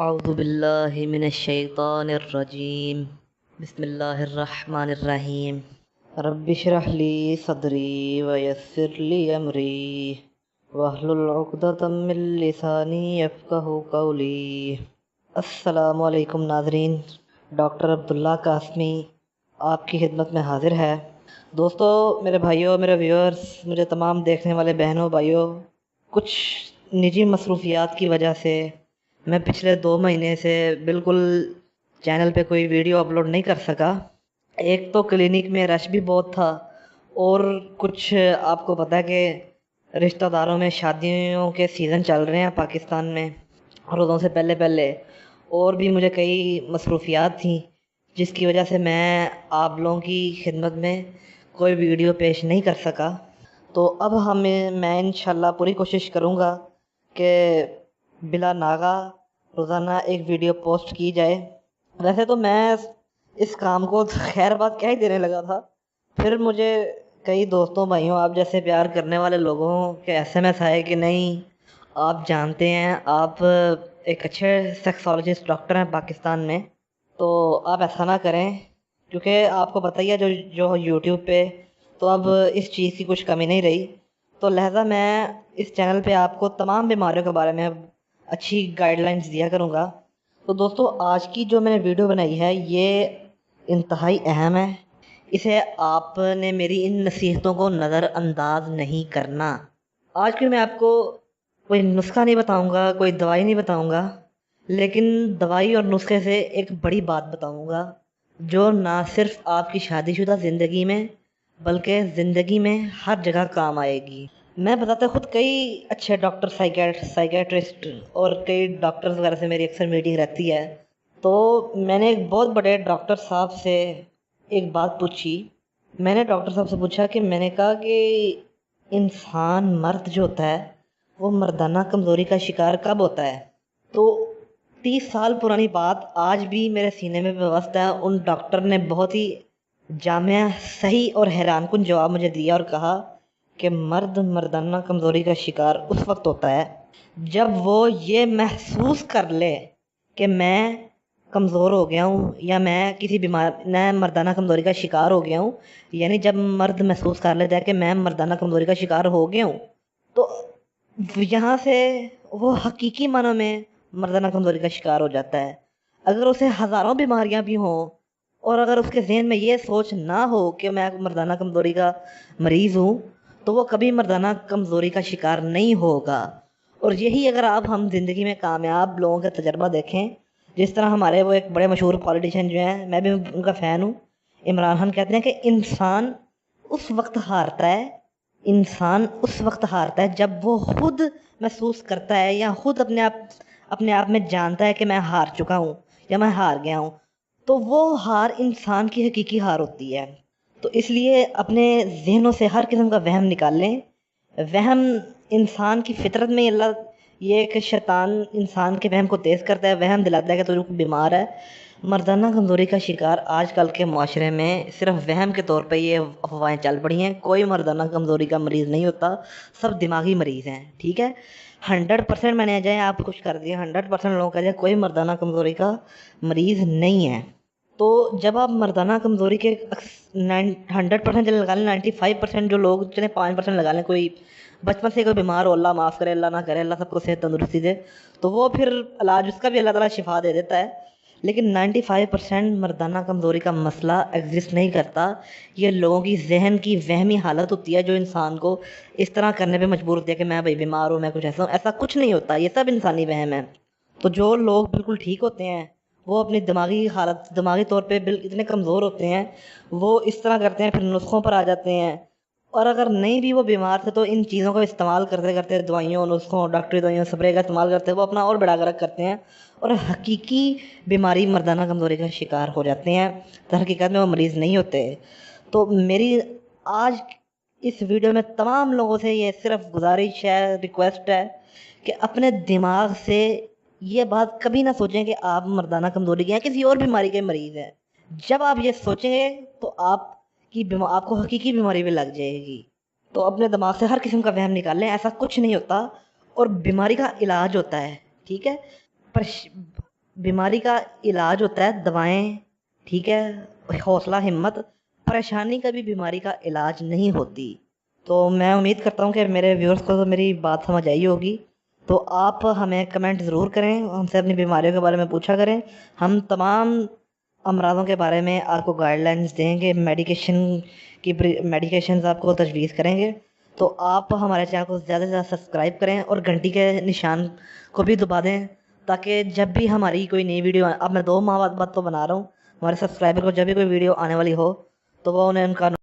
अऊज़ु बिल्लाहि मिनश शैतानिर रजीम बिस्मिल्लाहिर रहमानिर रहीम रब्बि इश्रह ली सदरी व यस्सिर ली अमरी वहलुल उक़दतम मिन लिसानी यफ़क़हू क़ौली। अस्सलामु अलैकुम नाज़रीन, डॉक्टर अब्दुल्ला कासमी आपकी खिदमत में हाज़िर है। दोस्तों, मेरे भाइयों, मेरे व्यूअर्स, मुझे तमाम देखने वाले बहनों भाइयों, कुछ निजी मसरूफ़ियात की वजह से मैं पिछले 2 महीने से बिल्कुल चैनल पे कोई वीडियो अपलोड नहीं कर सका। एक तो क्लिनिक में रश भी बहुत था और कुछ आपको पता है कि रिश्तेदारों में शादियों के सीज़न चल रहे हैं पाकिस्तान में रोज़ों से पहले पहले, और भी मुझे कई मसरूफ़ियात थी जिसकी वजह से मैं आप लोगों की खिदमत में कोई वीडियो पेश नहीं कर सका। तो अब मैं इंशाल्लाह पूरी कोशिश करूँगा कि बिला नागा रोज़ाना एक वीडियो पोस्ट की जाए। वैसे तो मैं इस काम को खैर बात क्या ही देने लगा था, फिर मुझे कई दोस्तों भाइयों आप जैसे प्यार करने वाले लोगों के एसएमएस आए कि नहीं, आप जानते हैं आप एक अच्छे सेक्सोलॉजिस्ट डॉक्टर हैं पाकिस्तान में, तो आप ऐसा ना करें, क्योंकि आपको पता ही है जो यूट्यूब पे तो अब इस चीज़ की कुछ कमी नहीं रही। तो लिहाजा मैं इस चैनल पे आपको तमाम बीमारियों के बारे में अच्छी गाइडलाइंस दिया करूँगा। तो दोस्तों, आज की जो मैंने वीडियो बनाई है ये इंतहाई अहम है। इसे आपने मेरी इन नसीहतों को नज़रअंदाज नहीं करना। आज के मैं आपको कोई नुस्खा नहीं बताऊँगा, कोई दवाई नहीं बताऊँगा, लेकिन दवाई और नुस्खे से एक बड़ी बात बताऊँगा जो ना सिर्फ आपकी शादीशुदा ज़िंदगी में बल्कि ज़िंदगी में हर जगह काम आएगी। मैं बताता खुद कई अच्छे डॉक्टर साइकेट्रिस्ट और कई डॉक्टर्स वगैरह से मेरी अक्सर मीटिंग रहती है। तो मैंने एक बहुत बड़े डॉक्टर साहब से एक बात पूछी। मैंने डॉक्टर साहब से पूछा कि मैंने कहा कि इंसान मर्द जो होता है वो मर्दाना कमज़ोरी का शिकार कब होता है। तो 30 साल पुरानी बात आज भी मेरे सीने में व्यवस्था है। उन डॉक्टर ने बहुत ही जामिया, सही और हैरानकुन जवाब मुझे दिया और कहा कि मर्द मर्दाना कमज़ोरी का शिकार उस वक्त होता है जब वो ये महसूस कर ले कि मैं कमज़ोर हो गया हूँ या मैं किसी मैं मर्दाना कमज़ोरी का शिकार हो गया हूँ। यानी जब मर्द महसूस कर लेता है कि मैं मर्दाना कमज़ोरी का शिकार हो गया हूँ, तो यहाँ से वो हकीकी मानों में मर्दाना कमज़ोरी का शिकार हो जाता है। अगर उसे हज़ारों बीमारियाँ भी हों और अगर उसके ज़हन में ये सोच ना हो कि मैं मर्दाना कमज़ोरी का मरीज़ हूँ, तो वो कभी मर्दाना कमज़ोरी का शिकार नहीं होगा। और यही अगर हम ज़िंदगी में कामयाब लोगों का तजर्बा देखें, जिस तरह हमारे वो एक बड़े मशहूर पॉलिटिशियन जो हैं, मैं भी उनका फ़ैन हूँ, इमरान खान, कहते हैं कि इंसान उस वक्त हारता है जब वो खुद महसूस करता है या खुद अपने आप में जानता है कि मैं हार चुका हूँ या मैं हार गया हूँ। तो वो हार इंसान की हकीकी हार होती है। तो इसलिए अपने जहनों से हर किस्म का वहम निकाल लें। वहम इंसान की फितरत में अल्लाह ये एक शैतान इंसान के वहम को तेज़ करता है, वहम दिलाता है कि तू बीमार है। मर्दाना कमज़ोरी का शिकार आजकल के माशरे में सिर्फ वहम के तौर पे ये अफवाहें चल पड़ी हैं। कोई मर्दाना कमज़ोरी का मरीज़ नहीं होता, सब दिमागी मरीज़ हैं। ठीक है, 100% मैंने जाए आप कुछ कर दिया, 100% लोगों का जाए कोई मर्दाना कमज़ोरी का मरीज़ नहीं है। तो जब आप मर्दाना कमज़ोरी के 100% लगा लें, 95% जो लोग, चले 5% लगा लें, कोई बचपन से कोई बीमार हो, अल्लाह माफ़ करे, अल्लाह ना करे, अल्लाह सबको सेहत तंदुरुस्ती दे, तो वो फिर इलाज उसका भी अल्लाह ताला शिफा दे देता है। लेकिन 95% मर्दाना कमज़ोरी का मसला एग्जिस्ट नहीं करता। ये लोगों की जहन की वहमी हालत होती है जो इंसान को इस तरह करने पे मजबूर होती है कि मैं भाई बीमार हूँ, मैं कुछ ऐसा हूँ। ऐसा कुछ नहीं होता, ये सब इंसानी वहम है। तो जो लोग बिल्कुल ठीक होते हैं वो अपनी दिमागी तौर पे इतने कमज़ोर होते हैं, वो इस तरह करते हैं, फिर नुस्खों पर आ जाते हैं। और अगर नहीं भी वो बीमार थे तो इन चीज़ों का इस्तेमाल करते करते, दवाइयों, नुस्खों, डॉक्टरी दवाइयों, स्प्रे का इस्तेमाल करते हैं, वो अपना और बड़ा गर्क करते हैं और हकीकी बीमारी मर्दाना कमज़ोरी का शिकार हो जाते हैं। तो हकीकत में वो मरीज़ नहीं होते। तो मेरी आज इस वीडियो में तमाम लोगों से ये सिर्फ गुजारिश है, रिक्वेस्ट है कि अपने दिमाग से ये बात कभी ना सोचें कि आप मर्दाना कमज़ोरी के या किसी और बीमारी के मरीज़ हैं। जब आप ये सोचेंगे तो आपको हकीकी बीमारी भी लग जाएगी। तो अपने दिमाग से हर किस्म का वहम निकाल लें, ऐसा कुछ नहीं होता और बीमारी का इलाज होता है। ठीक है, पर बीमारी का इलाज होता है दवाएं, ठीक है, हौसला हिम्मत। परेशानी कभी बीमारी का इलाज नहीं होती। तो मैं उम्मीद करता हूँ कि मेरे व्यूअर्स को तो मेरी बात समझ आई होगी। तो आप हमें कमेंट ज़रूर करें, हमसे अपनी बीमारियों के बारे में पूछा करें। हम तमाम अमराज़ों के बारे में आपको गाइडलाइंस देंगे, मेडिकेशंस आपको तजवीज़ करेंगे। तो आप हमारे चैनल को ज़्यादा से ज़्यादा सब्सक्राइब करें और घंटी के निशान को भी दबा दें, ताकि जब भी हमारी कोई नई वीडियो, अब मैं 2 माह बाद तो बना रहा हूँ, हमारे सब्सक्राइबर को जब भी कोई वीडियो आने वाली हो तो वो उन्हें उनका